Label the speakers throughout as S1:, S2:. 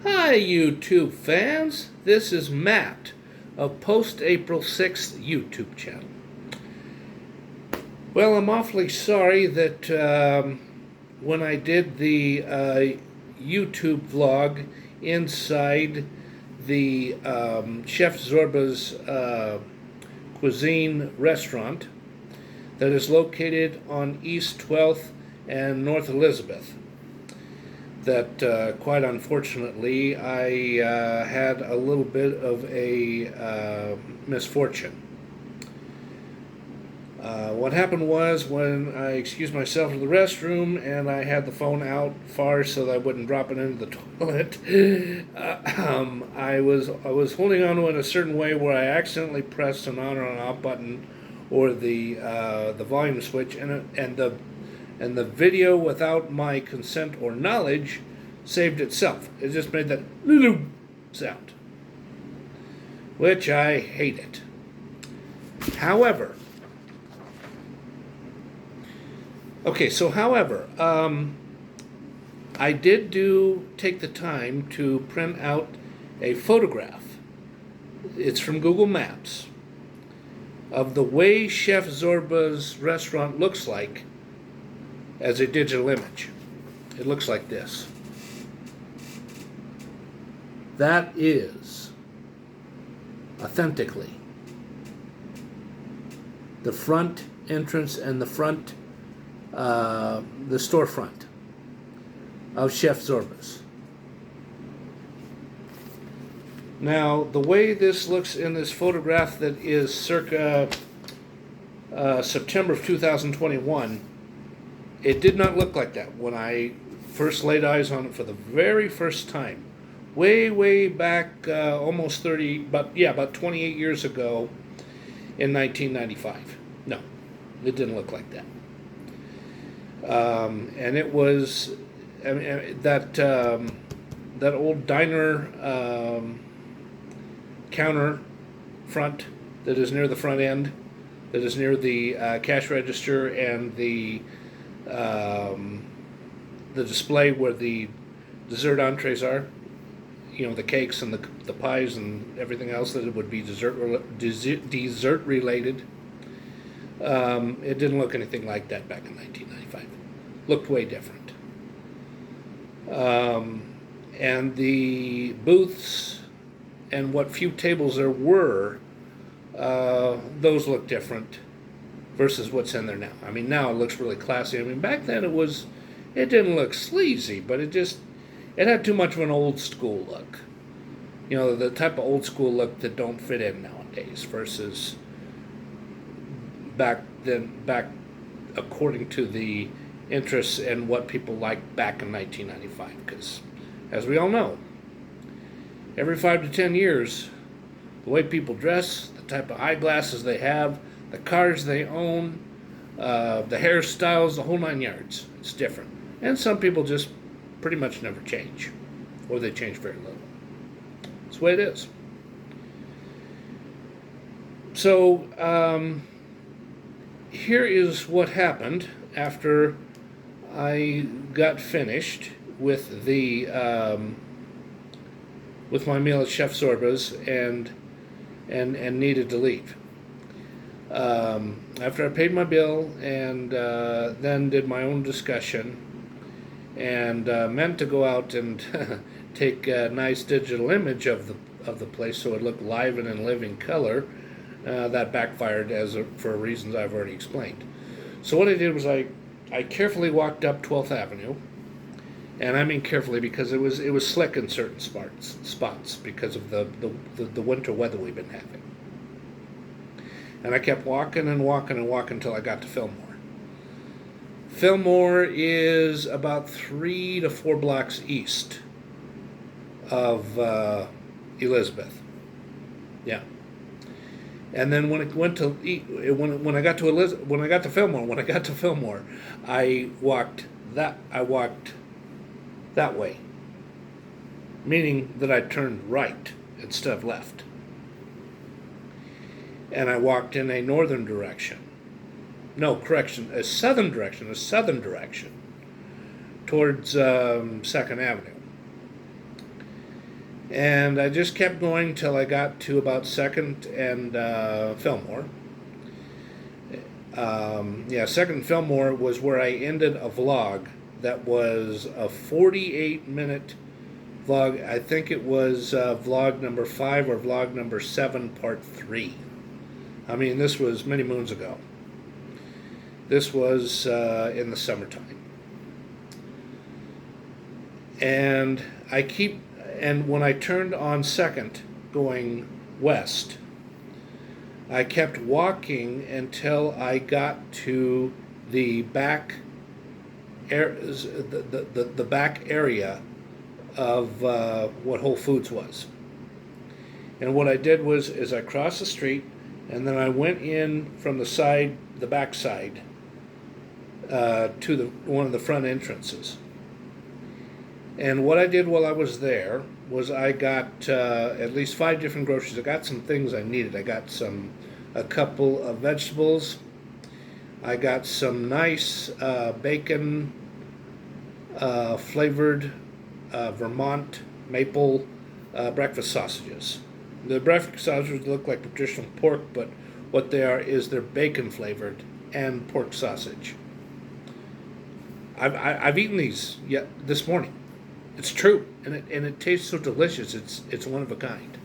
S1: Hi, YouTube fans. This is Matt of Post April 6th YouTube channel. Well, I'm awfully sorry that when I did the YouTube vlog inside the Chef Zorbas Cuisine restaurant that is located on East 12th and North Elizabeth, that quite unfortunately I had a little bit of a misfortune. What happened was, when I excused myself to the restroom and I had the phone out far so that I wouldn't drop it into the toilet, I was holding on to it in a certain way where I accidentally pressed an on or an off button, or the volume switch, and the video, without my consent or knowledge, saved itself. It just made that sound, which I hated. However, I did take the time to print out a photograph. It's from Google Maps of the way Chef Zorba's restaurant looks like as a digital image. It looks like this. That is authentically the front entrance and the storefront of Chef Zorbas. Now, the way this looks in this photograph that is circa September of 2021, it did not look like that when I first laid eyes on it for the very first time. Way back, almost 30, about 28 years ago in 1995. No, it didn't look like that. And it was, that old diner counter front that is near the front end, that is near the cash register and the display where the dessert entrees are, the cakes and the pies and everything else that it would be dessert related. It didn't look anything like that back in 1995. Looked way different. And the booths and what few tables there were, those look different versus what's in there now. I mean, now it looks really classy. I mean, back then it didn't look sleazy, but it had too much of an old school look. The type of old school look that don't fit in nowadays, versus back according to the interests and what people liked back in 1995. Because, as we all know, every 5 to 10 years, the way people dress, the type of eyeglasses they have, the cars they own, the hairstyles, the whole 9 yards, it's different. And some people just pretty much never change, or they change very little. That's the way it is. So, here is what happened after I got finished with with my meal at Chef Zorba's and needed to leave. After I paid my bill and then did my own discussion and meant to go out and take a nice digital image of the place so it looked live and in living color, that backfired for reasons I've already explained. So what I did was I carefully walked up 12th Avenue, and I mean carefully because it was slick in certain spots because of the winter weather we've been having. And I kept walking and walking and walking until I got to Fillmore. Fillmore is about 3 to 4 blocks east of Elizabeth. Yeah. And then when I got to Fillmore, I walked that way, meaning that I turned right instead of left, and I walked in a northern direction. No, correction, a southern direction towards 2nd Avenue. And I just kept going till I got to about 2nd and Fillmore. Yeah, 2nd and Fillmore was where I ended a vlog that was a 48-minute vlog. I think it was vlog number 5 or vlog number 7, part 3. I mean, this was many moons ago. This was in the summertime. And when I turned on 2nd going west, I kept walking until I got to the back the back area of what Whole Foods was. And what I did is I crossed the street, and then I went in from the back side, to one of the front entrances. And what I did while I was there was I got at least 5 different groceries. I got some things I needed. I got a couple of vegetables. I got some nice bacon flavored Vermont maple breakfast sausages. The breakfast sausages look like traditional pork, but what they are is they're bacon flavored and pork sausage. I've eaten these this morning. It's true, and it tastes so delicious. It's one of a kind.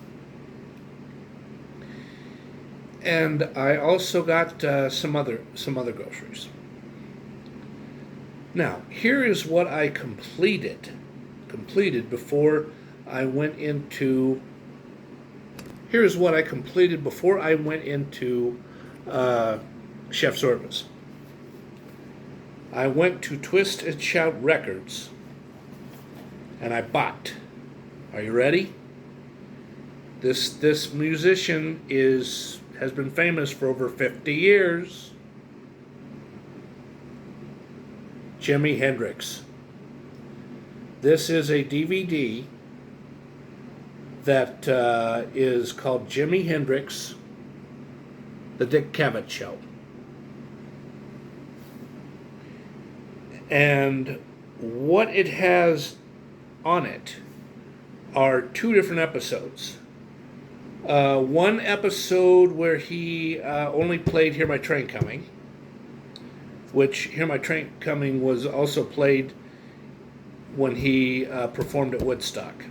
S1: And I also got some other groceries. Now, here is what I completed before I went into. Here's what I completed before I went into Chef Zorbas. I went to Twist and Shout Records, and I bought. Are you ready? This musician has been famous for over 50 years. Jimi Hendrix. This is a DVD that is called Jimi Hendrix, The Dick Cavett Show. And what it has on it are 2 different episodes. One episode where he only played Hear My Train Coming, which Hear My Train Coming was also played when he performed at Woodstock.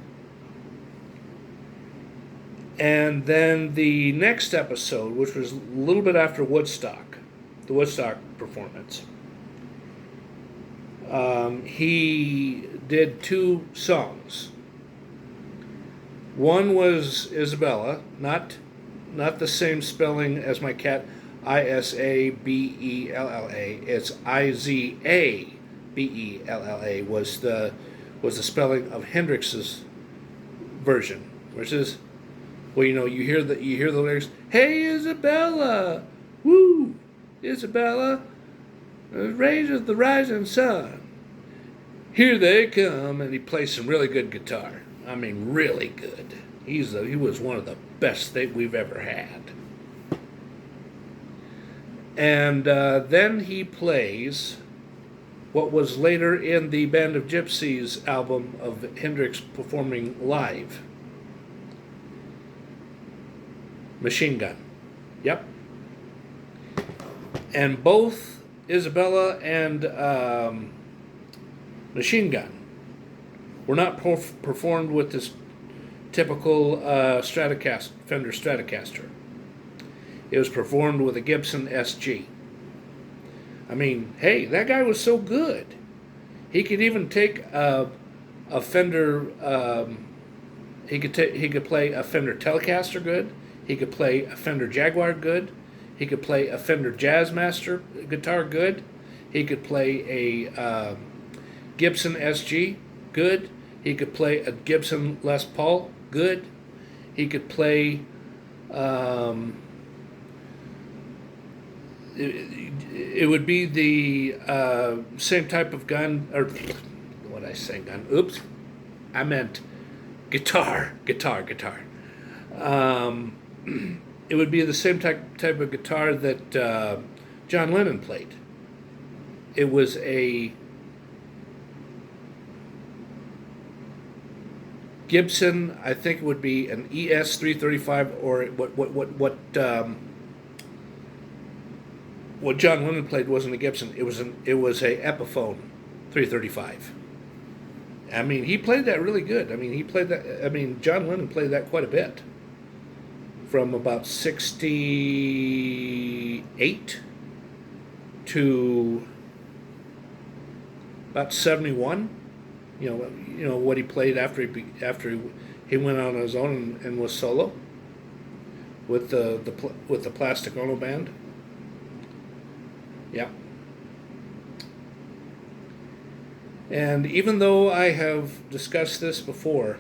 S1: And then the next episode, which was a little bit after Woodstock, the Woodstock performance, he did 2 songs. One was Izabella, not the same spelling as my cat, Isabella. It's Izabella was the spelling of Hendrix's version, which is, well, you hear the lyrics. Hey, Izabella, woo, Izabella, rays of the rising sun. Here they come, and he plays some really good guitar. I mean, really good. He was one of the best that we've ever had. And then he plays what was later in the Band of Gypsies album of Hendrix performing live. Machine Gun. Yep. And both Izabella and Machine Gun were not performed with this typical Fender Stratocaster. It was performed with a Gibson SG. I mean, hey, that guy was so good. He could even take a Fender. He could play a Fender Telecaster good. He could play a Fender Jaguar good. He could play a Fender Jazzmaster guitar good. He could play a Gibson SG good. He could play a Gibson Les Paul good. He could play it would be the same type of gun, or what did I say, gun? Oops, I meant guitar. It would be the same type of guitar that John Lennon played. It was a Gibson, I think it would be an ES 335, or what John Lennon played wasn't a Gibson. It was a Epiphone 335. I mean, he played that really good. I mean, John Lennon played that quite a bit. From about 68 to about 71. You know what he played after he went on his own and was solo with the Plastic Ono band. Yeah. And even though I have discussed this before,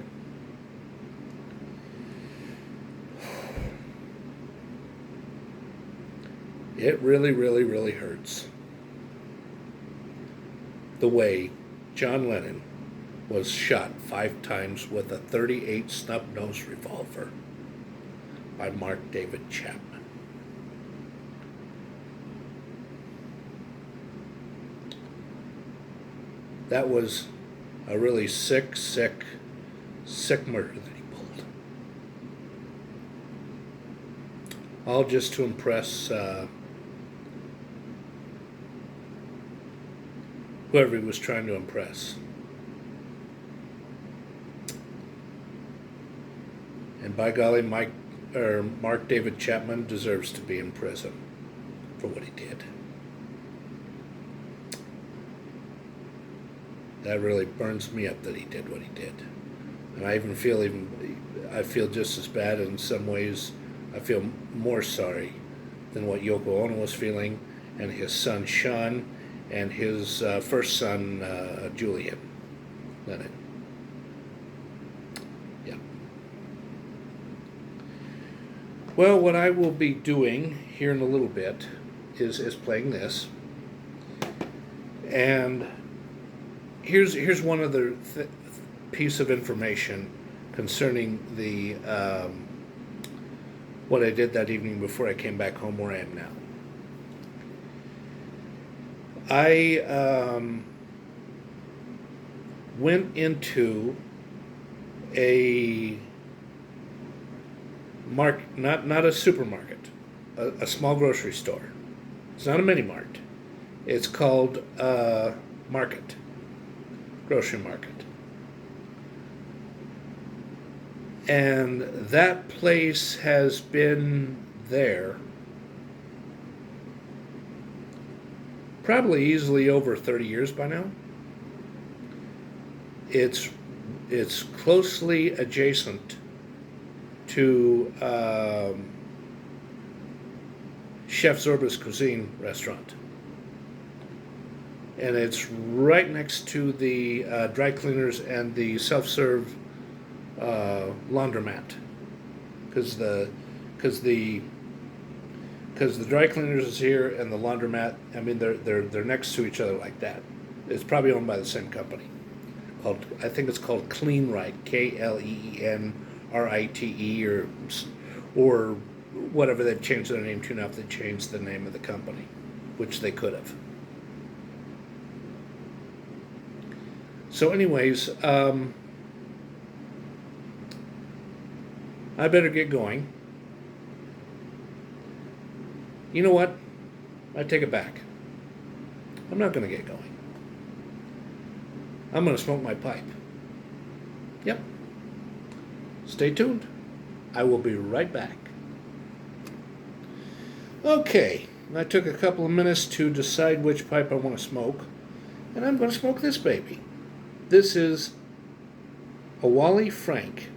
S1: it really, really, really hurts the way John Lennon was shot 5 times with a .38 snub-nose revolver by Mark David Chapman. That was a really sick murder that he pulled. All just to impress whoever he was trying to impress. And by golly, Mark David Chapman deserves to be in prison for what he did. That really burns me up that he did what he did. And I feel just as bad in some ways. I feel more sorry than what Yoko Ono was feeling, and his son Sean, and his first son Julian Lennon. Yeah. Well, what I will be doing here in a little bit is playing this, and here's one other piece of information concerning the what I did that evening before I came back home where I am now. I went into a not a supermarket, a small grocery store. It's not a mini mart. It's called Market. Grocery market. And that place has been there probably easily over 30 years by now. It's closely adjacent to Chef Zorbas Cuisine restaurant. And it's right next to the dry cleaners and the self-serve laundromat, because the dry cleaners is here and the laundromat. I mean, they're next to each other like that. It's probably owned by the same company. I think it's called Clean Right, KLEENRITE, or whatever they've changed their name to now. If they changed the name of the company, which they could have. So anyways, I better get going. You know what? I take it back. I'm not going to get going. I'm going to smoke my pipe. Yep. Stay tuned. I will be right back. Okay. I took a couple of minutes to decide which pipe I want to smoke, and I'm going to smoke this baby. This is a Wally Frank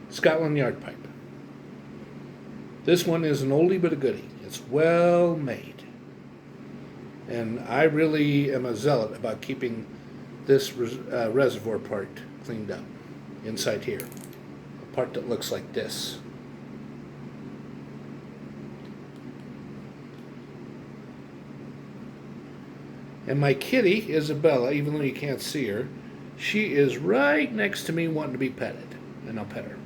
S1: Scotland Yard pipe. This one is an oldie but a goodie. It's well made. And I really am a zealot about keeping this reservoir part cleaned up inside here. A part that looks like this. And my kitty, Izabella, even though you can't see her, she is right next to me wanting to be petted. And I'll pet her.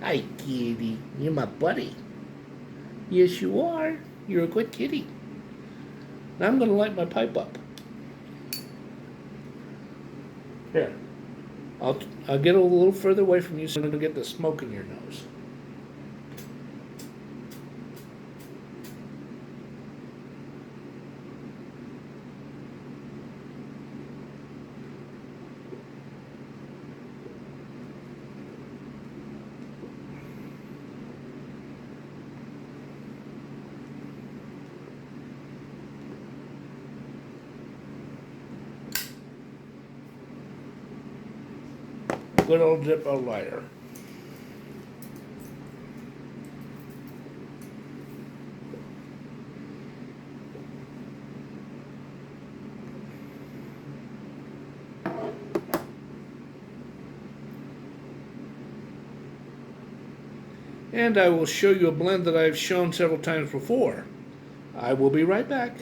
S1: Hi, kitty. You're my buddy. Yes, you are. You're a good kitty. Now I'm going to light my pipe up. Here. I'll get a little further away from you so I don't get the smoke in your nose. Good old Zippo lighter. And I will show you a blend that I've shown several times before. I will be right back.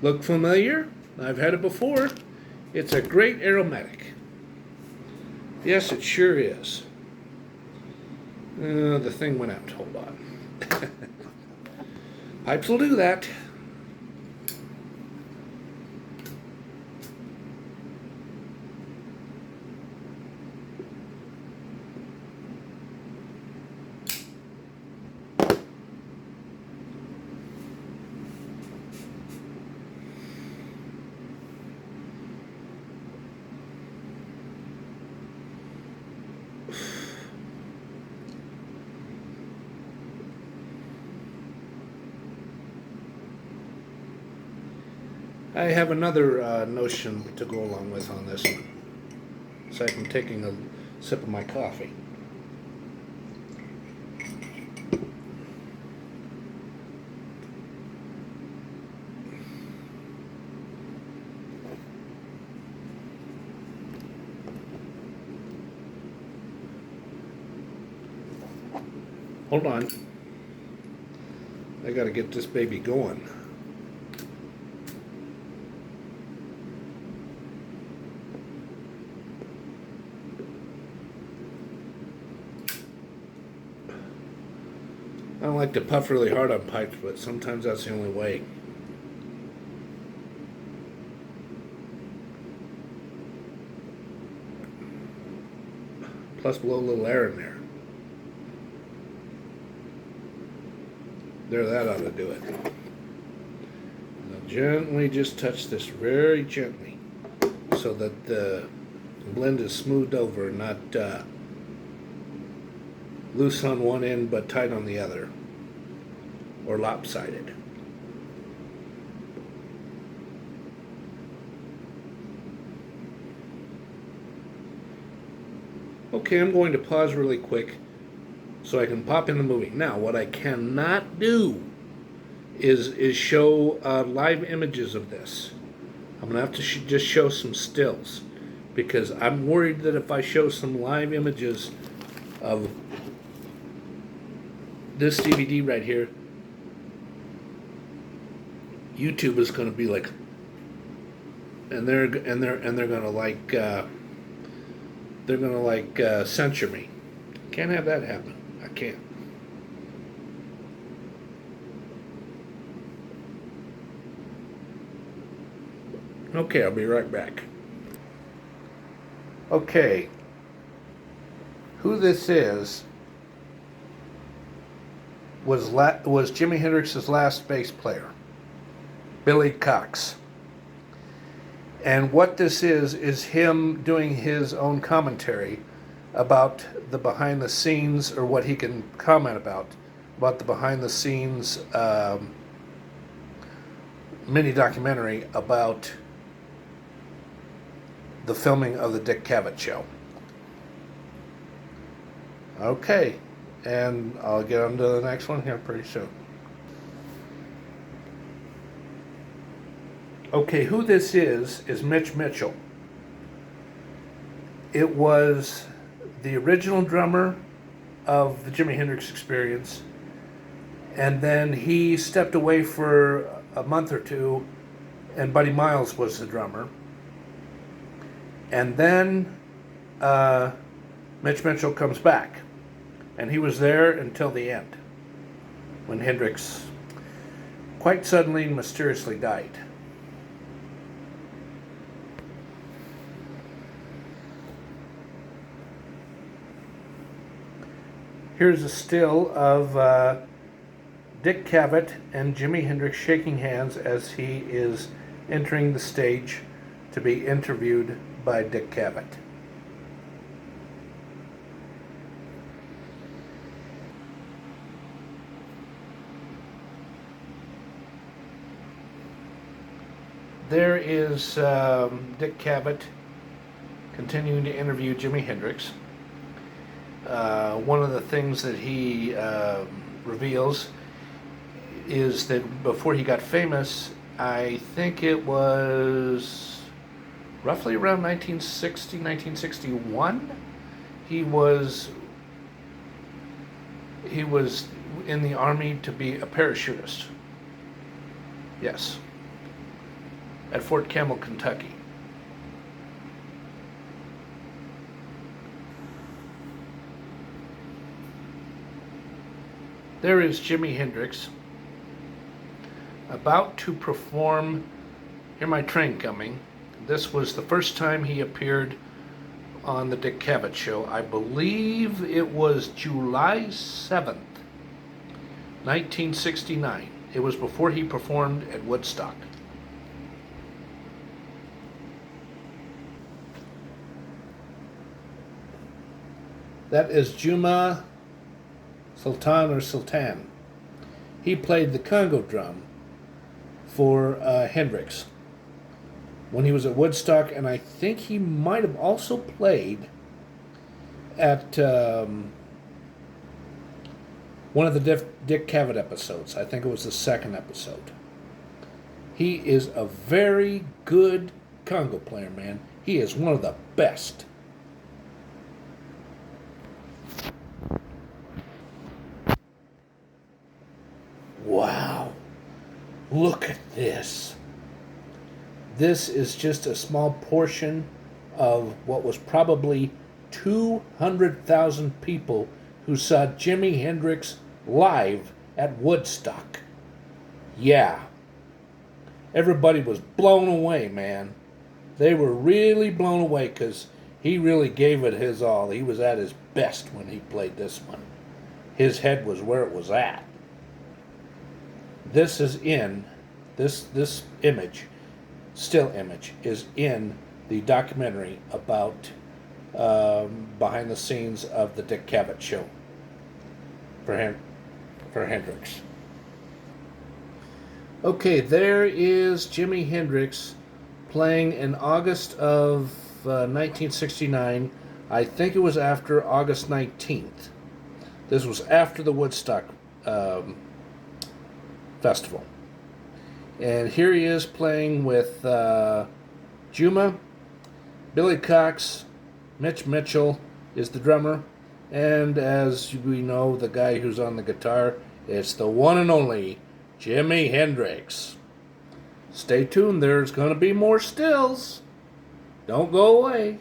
S1: Look familiar? I've had it before. It's a great aromatic. Yes, it sure is. The thing went out. Hold on. Pipes will do that. I have another notion to go along with on this one. So I'm taking a sip of my coffee. Hold on. I gotta get this baby going. I don't like to puff really hard on pipes, but sometimes that's the only way. Plus blow a little air in there. There, that ought to do it. Now gently just touch this very gently so that the blend is smoothed over, not loose on one end but tight on the other, or lopsided. Okay, I'm going to pause really quick so I can pop in the movie. Now, what I cannot do is show live images of this. I'm going to have to just show some stills, because I'm worried that if I show some live images of this DVD right here, YouTube is going to be like, and they're going to like censor me. Can't have that happen. I can't. Okay, I'll be right back. Okay, who this is was Jimi Hendrix's last bass player, Billy Cox. And what this is him doing his own commentary about the behind the scenes, or what he can comment about the behind the scenes mini documentary about the filming of the Dick Cavett show. Okay, and I'll get on to the next one here pretty soon. Okay, who this is Mitch Mitchell. It was the original drummer of the Jimi Hendrix Experience, and then he stepped away for a month or two, and Buddy Miles was the drummer. And then Mitch Mitchell comes back, and he was there until the end, when Hendrix quite suddenly and mysteriously died. Here's a still of Dick Cavett and Jimi Hendrix shaking hands as he is entering the stage to be interviewed by Dick Cavett. There is Dick Cavett continuing to interview Jimi Hendrix. One of the things that he reveals is that before he got famous, I think it was roughly around 1960, 1961, he was in the Army to be a parachutist. Yes. At Fort Campbell, Kentucky. There is Jimi Hendrix about to perform Hear My Train Coming. This was the first time he appeared on the Dick Cavett Show. I believe it was July 7th, 1969. It was before he performed at Woodstock. That is Juma Sultan or Sultan. He played the Congo drum for Hendrix when he was at Woodstock, and I think he might have also played at one of the Dick Cavett episodes. I think it was the second episode. He is a very good Congo player, man. He is one of the best. Wow, look at this. This is just a small portion of what was probably 200,000 people who saw Jimi Hendrix live at Woodstock. Yeah, everybody was blown away, man. They were really blown away because he really gave it his all. He was at his best when he played this one. His head was where it was at. This is in, this image, still image, is in the documentary about behind the scenes of the Dick Cavett Show for Hendrix. Okay, there is Jimi Hendrix playing in August of 1969. I think it was after August 19th. This was after the Woodstock Festival. And here he is playing with Juma, Billy Cox, Mitch Mitchell is the drummer, and as we know, the guy who's on the guitar, it's the one and only Jimi Hendrix. Stay tuned, there's going to be more stills. Don't go away.